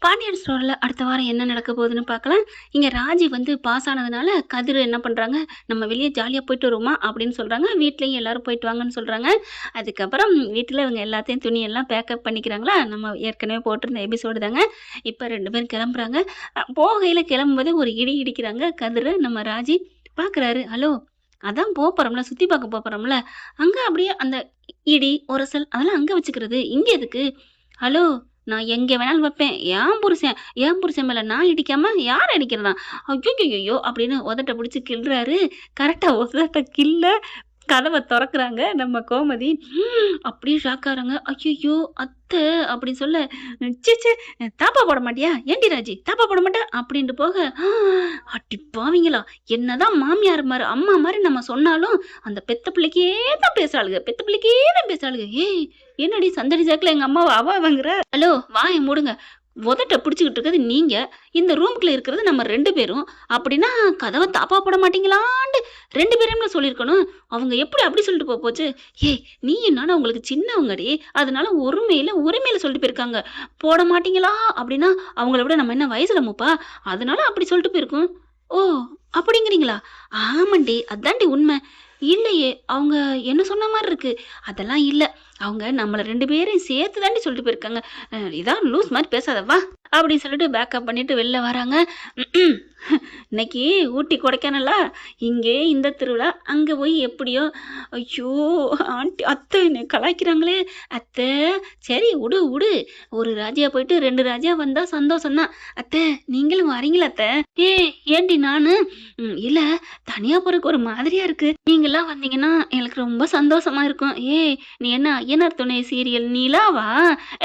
பாண்டியன் ஸ்டோர்ல அடுத்த வாரம் என்ன நடக்க போகுதுன்னு பார்க்கலாம். இங்க ராஜி வந்து பாஸ் ஆனதுனால கதிர் என்ன பண்றாங்க, நம்ம வெளிய ஜாலியா போயிட்டு வருவோமா அப்படின்னு சொல்றாங்க. வீட்லயும் எல்லாரும் போயிட்டு வாங்கன்னு சொல்றாங்க. அதுக்கப்புறம் வீட்ல இவங்க எல்லாத்தையும் துணியெல்லாம் பேக்கப் பண்ணிக்கிறாங்களா, நம்ம ஏற்கனவே போட்டிருந்த எபிசோடு தாங்க. இப்ப 2 பேரும் கிளம்புறாங்க. போகையில கிளம்பும்போதே ஒரு இடி இடிக்கிறாங்க. கதிர் நம்ம ராஜி பார்க்குறாரு. ஹலோ! அதான் போறோம்ல, சுத்தி பார்க்க போறோம்ல. அங்க அப்படியே அந்த இடி, உரசல் அதெல்லாம் அங்க வச்சுக்கிறது. இங்க எதுக்கு? ஹலோ! நான் எங்க வேணாலும் வைப்பேன். என் புருஷன் மேல நான் இடிக்காம யார் அடிக்கிறதா? ஐய்யய்யய்யோ! அப்படின்னு உதட்ட புடிச்சு கிள்றாரு. கரெக்ட்டா உதட்ட கிள்ள கதவ தொறக்குறாங்க நம்ம கோமதி. அப்படியே ஷாக் ஆகுறாங்க. ஐய்யய்யோ! அத்தை அப்படி சொல்ல, ச்சே ச்சே தாப்பா போட மாட்டியா? ஏன்டி ராஜி தாப்பா போட மாட்ட? அப்படின்ட்டு போக, அடி பாவிங்களா! என்னதான் மாமியார் மாரி, அம்மா மாரி நம்ம சொன்னாலும், அந்த பெத்த பிள்ளைக்கே தான் பேசுறாளுக. பெத்த பிள்ளைக்கே தான் பேசுறாளுக. ஏய்! என்னடி சந்தடி சாக்குல எங்க அம்மாவ அவ வாங்குற? ஹலோ! வாய மூடுங்க. உதட்ட பிடிச்சுக்கிட்டு இருக்கிறது நீங்க. இந்த ரூமுக்குள்ள இருக்கிறது நம்ம 2 பேரும். அப்படின்னா கதவ தாப்பா போட மாட்டீங்களான்ட்டு 2 பேரையும்ல சொல்லியிருக்கணும். அவங்க எப்படி அப்படி சொல்லிட்டு போச்சு? ஏய்! நீயும் நானும் அவங்களுக்கு சின்னவங்கடி. அதனால உரிமையில சொல்லிட்டு போயிருக்காங்க. போட மாட்டீங்களா? அப்படின்னா அவங்கள விட நம்ம என்ன வயசுல மூப்பா? அதனால அப்படி சொல்லிட்டு போயிருக்கும். ஓ! அப்படிங்கிறீங்களா? ஆமாண்டி. அதான்டி உண்மை. இல்லையே! அவங்க என்ன சொன்ன மாரி இருக்கு. அதெல்லாம் இல்ல. அவங்க நம்மள 2 பேரையும் சேர்த்து தாண்டி சொல்லிட்டு போயிருக்காங்க. இதான் லூஸ் மாரி பேசாத வா! அப்படின்னு சொல்லிட்டு பேக்கப் பண்ணிட்டு வெளில வராங்க. இன்னைக்கு ஊட்டி, கொடைக்கானலா? இங்கே இந்த திருவிழா, அங்க போய் எப்படியோ ஐயோ! அத்தை என்னைய கலாய்க்கிறாங்களே! அத்தை சரி உடு. ஒரு ராஜா போயிட்டு 2 ராஜா வந்தா சந்தோஷம் தான். அத்தை நீங்களும் வரீங்களா அத்தை? ஏய்! ஏன்டி நானு? இல்ல தனியா போறதுக்கு ஒரு மாதிரியா இருக்கு. நீங்கலாம் வந்தீங்கன்னா எனக்கு ரொம்ப சந்தோஷமா இருக்கும். ஏய்! நீ என்ன ஐயனார் துணை சீரியல் நிலாவா?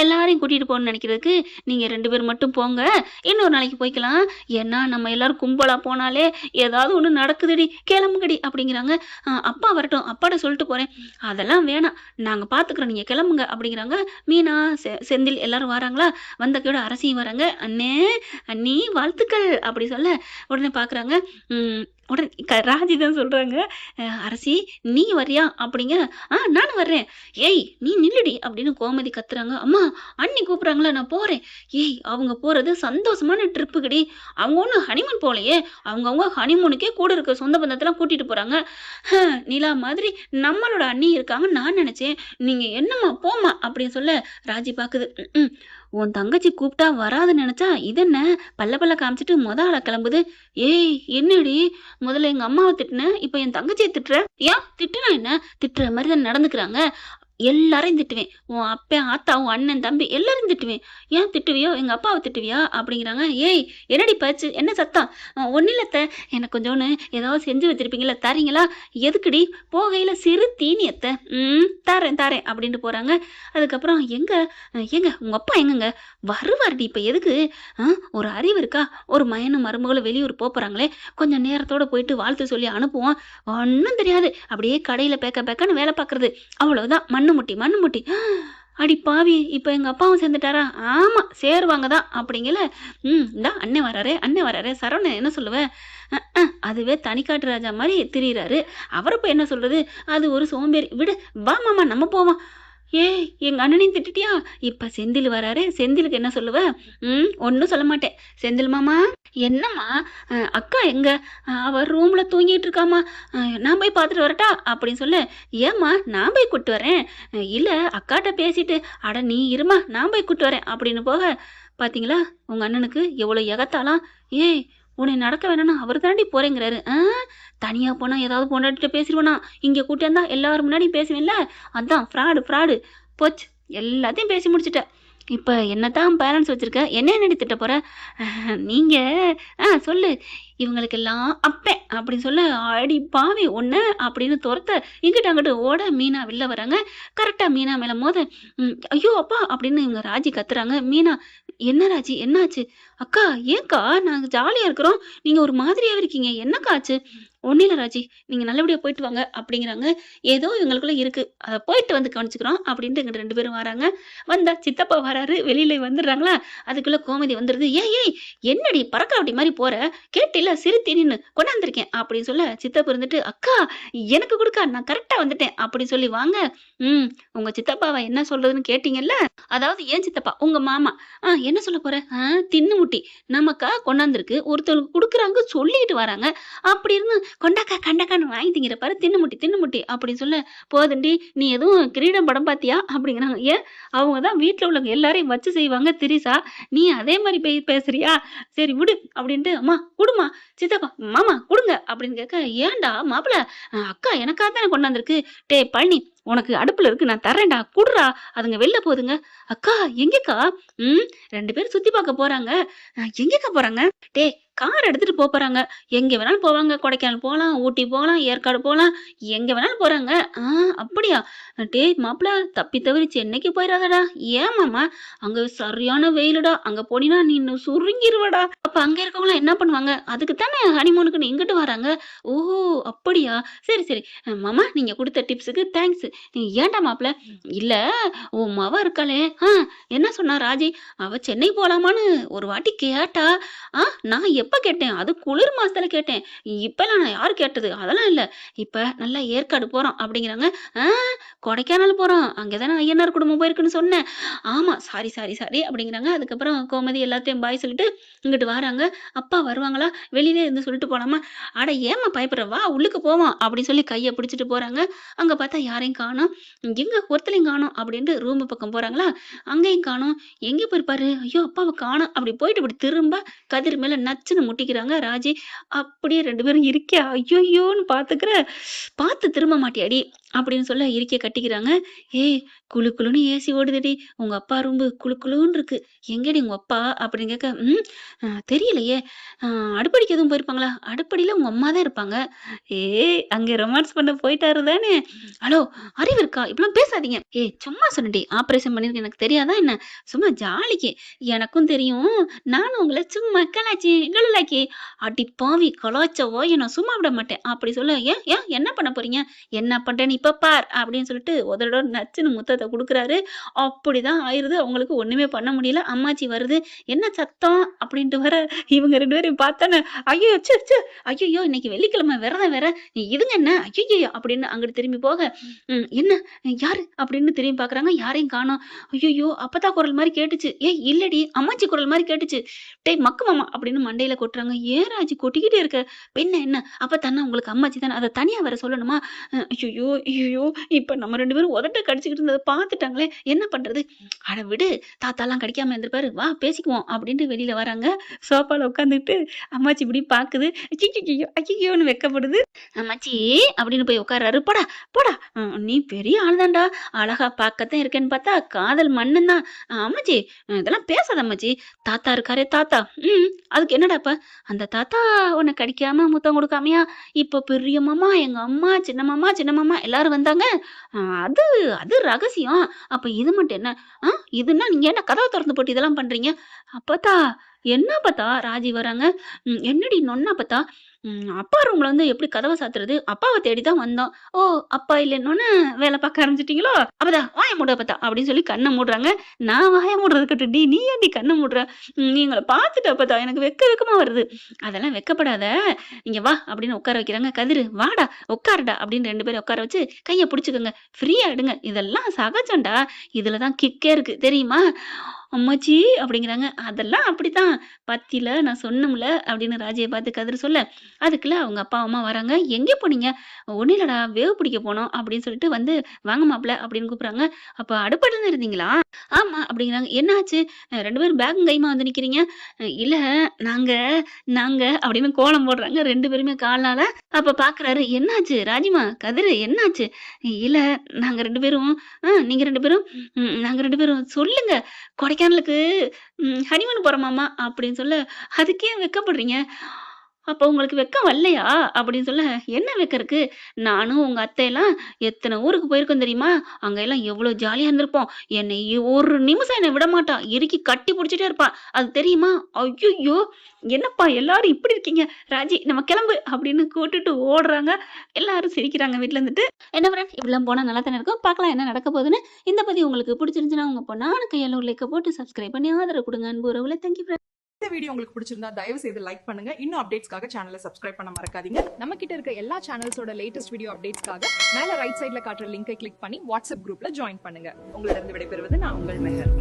எல்லாரையும் கூட்டிட்டு போகணும்னு நெனைக்கிறதுக்கு, நீங்க 2 பேர் மட்டும் போங்க. இன்னொரு நாளைக்கு போய்க்கலாம். ஏன்னா நம்ம எல்லாரும் கும்பலா போனாலே ஏதாவது ஒண்ணு நடக்குதுடி, கிளம்புங்கடி அப்படிங்கிறாங்க. அப்பா வரட்டும், அப்பாட்ட சொல்லிட்டு போறேன். அதெல்லாம் வேணாம். நாங்க பார்த்துக்குறோம். நீங்க கிளம்புங்க அப்படிங்கிறாங்க. மீனா, செந்தில் எல்லாரும் வராங்களா? வந்த கூட அரசியும் வராங்க. அண்ணே, அண்ணி வாழ்த்துக்கள் அப்படி சொல்ல, உடனே பார்க்குறாங்க. உடனே ராஜி தான் சொல்றாங்க. அரசி நீ வர்றியா? அப்படிங்க. நானும் வர்றேன். ஏய்! நீ நில்லுடி அப்படின்னு கோமதி கத்துறாங்க. அம்மா அண்ணி கூப்பிடுறாங்களா, நான் போறேன். ஏய்! அவங்க போறது சந்தோஷமான ட்ரிப்புக்குடி. அவங்க ஒண்ணும் ஹனிமூன் போலயே. அவங்கவங்க ஹனிமூனுக்கே கூட இருக்க சொந்த பந்தத்தெல்லாம் கூட்டிட்டு போறாங்க. நிலா மாதிரி நம்மளோட அண்ணி இருக்காங்கன்னு நான் நினைச்சேன். நீங்க என்னம்மா போம்மா அப்படின்னு சொல்ல, ராஜி பாக்குது. உன் தங்கச்சி கூப்பிட்டா வராதுன்னு நினைச்சா இதென்ன பல்ல காமிச்சிட்டு ஆளா கிளம்புது. ஏய்! என்னடி முதல்ல எங்க அம்மாவை திட்டுன, இப்ப என் தங்கச்சியை திட்டுற? ஏன் திட்டுனா என்ன? திட்டுற மாதிரி தான் நடந்துக்கிறாங்க. எல்லாரையும் திட்டுவேன். உன் அப்பன், ஆத்தா, உன் அண்ணன், தம்பி எல்லாரையும் திட்டுவேன். ஏன் திட்டுவியோ? எங்க அப்பாவை திட்டுவியா? அப்படிங்கிறாங்க. ஏய்! என்னடி பேச்சு? என்ன சத்தம்? ஒண்ணும் இல்ல அத்தை. எனக்கு கொஞ்சோன்னு ஏதாவது செஞ்சு வச்சிருப்பீங்கல்ல, தரீங்களா? எதுக்குடி? போகையில சிறு தீனி அத்தை. தரேன் அப்படின்ட்டு போறாங்க. அதுக்கப்புறம் ஏங்க உங்க அப்பா எங்கங்க? வருவாருடி. இப்ப எதுக்கு? ஒரு அறிவு இருக்கா? ஒரு மயனும் மருமகளும் வெளியூர் போறாங்களே, கொஞ்சம் நேரத்தோட போயிட்டு வாழ்த்து சொல்லி அனுப்புவோம். ஒண்ணும் தெரியாது. அப்படியே கடையில பேக்கன்னு வேலை பார்க்கறது. அவ்வளவுதான். மண்ணு முட்டி. அடி பாவி! இப்ப எங்க அப்பாவும் சேர்ந்துட்டாரா? ஆமா சேருவாங்க தான் அப்படிங்கல. இந்தா அண்ணன் வராரே. சரவணன் என்ன சொல்லுவ? அதுவே தனிக்காட்டு ராஜா மாரி திரியிறாரு. அவர போய் என்ன சொல்றது? அது ஒரு சோம்பேறி. விடு. வா மாமா நம்ம போவோம். ஏய்! எங்க அண்ணனையும் திட்டிட்டியா? இப்ப செந்தில் வராரு. செந்திலுக்கு என்ன சொல்லுவ? ஒண்ணும் சொல்ல மாட்டேன். செந்தில் மாமா என்னம்மா? அக்கா எங்க? அவ ரூம்ல தூங்கிட்டு இருக்காம்மா. நான் போய் பார்த்துட்டு வரட்டா? அப்படின்னு சொல்ல, ஏம்மா நான் போய் கூட்டு வரேன். இல்ல அக்காட்ட பேசிட்டு, அட நீ இரும்மா நான் போய் கூட்டு வரேன் அப்படின்னு போக, பாத்தீங்களா உங்க அண்ணனுக்கு எவ்வளவு எகத்தாலாம். ஏய்! உன்னை நடக்க வேணாம்னு அவர் தாண்டி போறேங்கிறாரு. தனியா போனா ஏதாவது பொண்டாட்டிட்ட பேசிடுவேனா? இங்க கூட்டியாந்தா எல்லாரும் முன்னாடி பேசுவேன்ல. அதான் ஃப்ராடு போச்சு. எல்லாத்தையும் பேசி முடிச்சுட்ட. இப்ப என்னத்தான் பேலன்ஸ் வச்சிருக்க? என்னடி திட்ட போற? நீங்க சொல்லு. இவங்களுக்கெல்லாம் அப்பேன் அப்படின்னு சொல்ல, அடி பாவி ஒண்ண அப்படின்னு துரத்த, இங்கிட்ட அங்கிட்டு ஓட மீனா வெளில வராங்க. கரெக்டா மீனா மேல மோத, ஐயோ அப்பா அப்படின்னு இவங்க ராஜி கத்துறாங்க. மீனா என்ன ராஜி என்னாச்சு? அக்கா ஏன்க்கா நாங்க ஜாலியா இருக்கிறோம், நீங்க ஒரு மாதிரியாவே இருக்கீங்க, என்னக்கா ஆச்சு? ஒண்ணும் இல்ல ராஜி. நீங்க நல்லபடியா போயிட்டு வாங்க அப்படிங்கிறாங்க. ஏதோ இவங்களுக்குள்ள இருக்கு. அத போயிட்டு வந்து கவனிச்சுக்கிறோம் அப்படின்ட்டு இங்கிட்டு 2 பேரும் வராங்க. வந்தா சித்தப்பா வராரு. வெளியில வந்துடுறாங்களா, அதுக்குள்ள கோமதி வந்துருது. "ஏய் ஏய் என்னடி பறக்காவட்டி மாரி போற? கேட்டில்ல சிறுத்தி நின்னு கொண்டாந்துருக்கேன்" அப்படின்னு சொல்ல சித்தப்பா இருந்துட்டு, "அக்கா எனக்கு குடுக்கா நான் கரெக்ட்டா வந்துட்டேன்" அப்படி சொல்லி வாங்க. "ம் உங்க சித்தப்பாவ என்ன சொல்றதுன்னு கேட்டீங்கல்ல? அதாவது ஏன் சித்தப்பா, உங்க மாமா. என்ன சொல்ல போற? தின்னு முட்டி. நமக்கா கொண்டாந்துருக்கு. ஒருத்தவங்களுக்கு குடுக்குறாங்க சொல்லிட்டு வராங்க. அப்படி இருந்தும் கொண்டாக்கா கண்டக்கான்னு வாங்கி திங்கிற பாரு தின்னுமுட்டி தின்னுமுட்டி அப்படின்னு சொல்ல போதண்டி நீ எதுவும் கிரீடம் படம் பாத்தியா அப்படிங்கிறாங்க. ஏன் அவங்க தான் வீட்டுல உள்ளவங்க எல்லாரையும் வச்சு செய்வாங்க திரிசா, நீ அதே மாதிரி பேசுறியா, சரி விடு அப்படின்ட்டு அம்மா குடுமா சித்தப்பா மாமா குடுங்க அப்படின்னு கேட்க, ஏன்டா மாப்பிள அக்கா எனக்காக தானே கொண்டாந்துருக்கு, டே பழனி உனக்கு அடுப்புல இருக்கு நான் தரேன்டா குடுறா, அதுங்க வெளில போதுங்க. அக்கா எங்கக்கா? ம் 2 பேரும் சுத்தி பார்க்க போறாங்க. எங்கக்கா போறாங்க? டே கார் எடுத்துட்டு போறாங்க. எங்க வேணாலும் போவாங்க. கொடைக்கானல் போலாம், ஊட்டி போலாம், ஏற்காடு போலாம். எங்க வேணாலும் போறாங்க. ஆ அப்படியா? டேய் மாப்ள தப்பி தவறி சென்னைக்கு போயிறாதடா. ஏன் மாமா? அங்க சரியான வெயிலுடா. அங்க போனீன்னா நீ சுருங்கிருவடா. அப்ப அங்க இருக்கவங்கலாம் என்ன பண்ணுவாங்க? அதுக்கு தானே ஹனிமூனுக்குன்னு இங்கிட்டு வராங்க. ஓஹோ! அப்படியா? சரி, சரி. மாமா நீங்க குடுத்த டிப்ஸுக்கு தேங்க்ஸ். ஏன்டா மாப்ள? இல்ல உன் மவ இருக்காளே, என்ன சொன்னா ராஜி? அவ சென்னை போலாமான்னு ஒரு வாட்டி கேட்டா. நான் எப்ப கேட்டேன்? அது குளிர் மாசத்துல கேட்டேன். இப்பலாம் நான் யார் கேட்டது? அதெல்லாம் இல்ல. இப்ப நல்லா ஏற்காடு போறோம் அப்படிங்கிறாங்க. ஆ கொடைக்கானல் போறோம். அங்க தானே ஐயனார் குடும்பம் போயிருக்குன்னு சொன்னேன். ஆமா. சாரி, சாரி, சாரி அப்படிங்கிறாங்க. அதுக்கப்புறம் கோமதி எல்லாத்தையும் பாய் சொல்லிட்டு இங்கிட்டு வாராங்க. அப்பா வருவாங்களா? வெளியிலே இருந்து சொல்லிட்டு போலாமா? அட ஏம்மா பயப்படுற? வா உள்ளுக்கு போவோம் அப்படின்னு சொல்லி கைய பிடிச்சுட்டு போறாங்க. அங்க பார்த்தா யாரையும் காணோம். எங்க ஒருத்தரையும் காணோம் அப்படின்ட்டு ரூம் பக்கம் போறாங்களா? அங்கேயும் காணோம். எங்க போயிருப்பாரு? ஐயோ! அப்பாவ காணோம். அப்படி போயிட்டு இப்படி திரும்ப கதிர் மேல நச்சுன்னு முட்டிக்கிறாங்க ராஜி. அப்படியே 2 பேரும் இருக்கியா ஐய்யய்யோன்னு பாத்துக்கிற, "பாத்து திரும்ப மாட்டியாடி" அப்படின்னு சொல்ல இறுக்கிய கட்டிக்கிறாங்க. "ஏய் குளு குளுன்னு ஏசி ஓடுதுடி. உங்க அப்பா ரூம்பு குளு குளுன்னு இருக்கு. எங்கடி உங்க அப்பா?" அப்படின்னு கேட்க, "ம் தெரியலையே. அ அடுப்படிக்கு எதுவும் போயிருப்பாங்களா? அடுப்படியில உங்க அம்மா தான் இருப்பாங்க." "ஏய் அங்க ரொமான்ஸ் பண்ண போயிட்டாரு தானே?" "ஹலோ அறிவு இருக்கா? இப்படிலாம் பேசாதீங்க." "ஏய் சும்மா சொன்னேன்டி. ஆப்பரேஷன் பண்ணிருக்கு எனக்கு தெரியாதா என்ன? சும்மா ஜாலிக்கு. எனக்கும் தெரியும். நானும் உங்கள சும்மா கலாய்ச்சி அடி பாவி கலாய்ச்சவோ நான் சும்மா விட மாட்டேன் அப்படி சொல்ல, ஏன் ஏன் என்ன பண்ண போறீங்க? என்ன பண்றேன்னு இப்ப பார் அப்படின்னு சொல்லிட்டு உதடோட நச்சுன்னு முத்தத்தை கொடுக்குறாரு. அப்படிதான் ஆயிருது. அவங்களுக்கு ஒண்ணுமே பண்ண முடியல. அம்மாச்சி வருது. என்ன சத்தம் அப்படின்ட்டு வர இவங்க 2 பேரையும் பார்த்தானே, ஐயோ ச்சே ச்சே ஐயோ இன்னைக்கு வெள்ளிக்கிழமை விரதம் வேற, இதுங்க என்ன ஐயோ அப்படின்னு அங்கிட்டு திரும்பி போக, என்ன யாரு அப்படின்னு திரும்பி பாக்குறாங்க. யாரையும் காணோம். ஐயோ அப்பத்தா குரல் மாதிரி கேட்டுச்சு. ஏய் இல்லடி அம்மாச்சி குரல் மாதிரி கேட்டுச்சு. டேய் மக்கு மாமா அப்படின்னு மண்டையில கொட்டுறாங்க. ஏன் ராஜி கொட்டிக்கிட்டே இருக்க? பின்ன என்ன? அப்ப தானே உங்களுக்கு அம்மாச்சி தானே. அத தனியா வேற சொல்லணுமா? ஐயய்யோ! ஐயய்யோ! இப்ப நம்ம 2 பேரும் உதட்ட கடிச்சுக்கிட்டு இருந்தத பார்த்துட்டாங்களே! என்ன பண்றது? அட விடு! தாத்தாலாம் கடிக்காம இருந்திருப்பாரு. வா பேசிக்குவோம் அப்டின்ட்டு வெளில வராங்க. சோஃபால உட்காந்துட்டு அம்மாச்சி இப்படி பாக்குது. அய்யய்யோ! அய்யய்யோன்னு வெட்கப்படுது. அம்மாச்சி அப்படின்னு போய் உட்கார்றாரு. போடா! போடா! நீ பெரிய ஆள் தான்டா. அழகா பார்க்கத்தான் இருக்கேன்னு பார்த்தா காதல் மன்னன் தான். அம்மாச்சி இதெல்லாம் பேசாத அம்மாச்சி. தாத்தா இருக்காரே தாத்தா. அதுக்கு என்னடா இப்ப? அந்த தாத்தா உன்ன கடிக்காம, முத்தம் குடுக்காமயா, இப்ப பெரிய மாமா, எங்க அம்மா, சின்ன மாமா எல்லாரும் வந்தாங்க. அ அது அது ரகசியம். அப்ப இது மட்டும் என்ன? இதுன்னா நீங்க என்ன கதவ தொறந்து போட்டு இதெல்லாம் பண்றீங்க? அப்பத்தா என்ன அப்பத்தா? ராஜி வராங்க. என்னடி நொண்ண அப்பத்தா? அப்பா ரூம்ல வந்து எப்படி கதவ சாத்துறது? அப்பாவ தேடி தான் வந்தோம். ஓ! அப்பா இல்லன்னோனே வேல பார்க்க ஆரம்பிச்சுட்டீங்களோ? அப்பத்தா வாய மூடு அப்பத்தா அப்படின்னு சொல்லி கண்ண மூடுறாங்க. நான் வாய மூடுறது இருக்கட்டும்டி. நீ ஏன்டி கண்ண மூடுற? நீங்கள பார்த்துட்டு அப்பத்தா எனக்கு வெக்கமா வருது. அதெல்லாம் வெட்கப்படாத. இங்க வா அப்படின்னு உட்கார வைக்கிறாங்க. கதிரு வாடா உட்காருடா அப்படின்னு 2 பேரையும் உட்கார வச்சு கைய புடிச்சுக்கங்க. ஃப்ரீயா எடுங்க. இதெல்லாம் சகஜம்டா. இதுல தான் கிக்கே இருக்கு தெரியுமா? அம்மாச்சி அப்படிங்கிறாங்க. அதெல்லாம் அப்படித்தான். பத்தில நான் சொன்னேன்ல அப்படின்னு ராஜிய பார்த்து கதிர் சொல்ல, அதுக்குள்ள அவங்க அப்பா, அம்மா வராங்க. எங்கே போனீங்க? ஒண்ணும் இல்லடா வேவு பிடிக்க போனோம் அப்படின்னு சொல்லிட்டு வந்து, வாங்க மாப்ள அப்படின்னு கூப்பிடுறாங்க. அப்ப அடுப்படில இருந்தீங்களா? ஆமா அப்படிங்கிறாங்க. என்னாச்சு? 2 பேரும் பேக்கும் கையுமா வந்து நிக்கிறீங்க. இல்ல நாங்க நாங்க அப்படின்னு கோலம் போடுறாங்க 2 பேருமே காலால. அப்ப பார்க்குறாரு. என்னாச்சு? ராஜிமா, கதிரு என்னாச்சு? இல்ல நாங்க 2 பேரும் நீங்க 2 பேரும் நாங்க 2 பேரும் சொல்லுங்க. கொடைக்கானலுக்கு ஹனிமூன் போறோமாமா அப்படின்னு சொல்ல, அதுக்கு ஏன் வெட்கப்படுறீங்க? அப்போ உங்களுக்கு வெட்கம் வரலையா? அப்படின்னு சொல்ல, என்ன வெட்கம் இருக்கு? நானும் உங்க அத்தைலாம் எத்தன ஊருக்கு போயிருக்கோம் தெரியுமா? அங்க எல்லாம் எவ்ளோ ஜாலியா இருந்திருப்போம். ஒரு நிமிஷம் என்ன விடமாட்டா. இறுக்கி கட்டி புடிச்சுட்டே இருப்பா. அது தெரியுமா? ஐய்யய்யோ! என்னப்பா எல்லாரும் இப்படி இருக்கீங்க? ராஜி நம்ம கிளம்பு அப்படின்னு கூட்டிட்டு ஓடுறாங்க. எல்லாரும் சிரிக்கிறாங்க வீட்ல இருந்துட்டு. என்ன ஃப்ரெண்ட் இப்படிலாம் போனா நல்லா தானே இருக்கும். பார்க்கலாம் என்ன நடக்க போகுதுன்னு. இந்த பதிவு உங்களுக்கு பிடிச்சிருந்துச்சுன்னா, உங்க பொண்ணான கையால ஒரு லைக்க போட்டு சப்ஸ்கிரைப் பண்ணி ஆதரவு குடுங்க. அன்பு உறவுகளே. Thank you friend. இந்த வீடியோ உங்களுக்கு பிடிச்சிருந்தா தயவு செய்து லைக் பண்ணுங்க. இன்னும் அப்டேட்ஸ்க்காக சேனலை சப்ஸ்கிரைப் பண்ண மறக்காதீங்க. நம்ம கிட்ட இருக்க எல்லா சேனல்ஸோட லேட்டஸ்ட் வீடியோ அப்டேட்ஸ்க்காக மேல ரைட் சைடுல காட்டுற லிங்கை கிளிக் பண்ணி வாட்ஸ்அப் குரூப்ல ஜாயின் பண்ணுங்க. உங்களிடம் விடைபெறுவது நான் உங்கள் மெஹர்.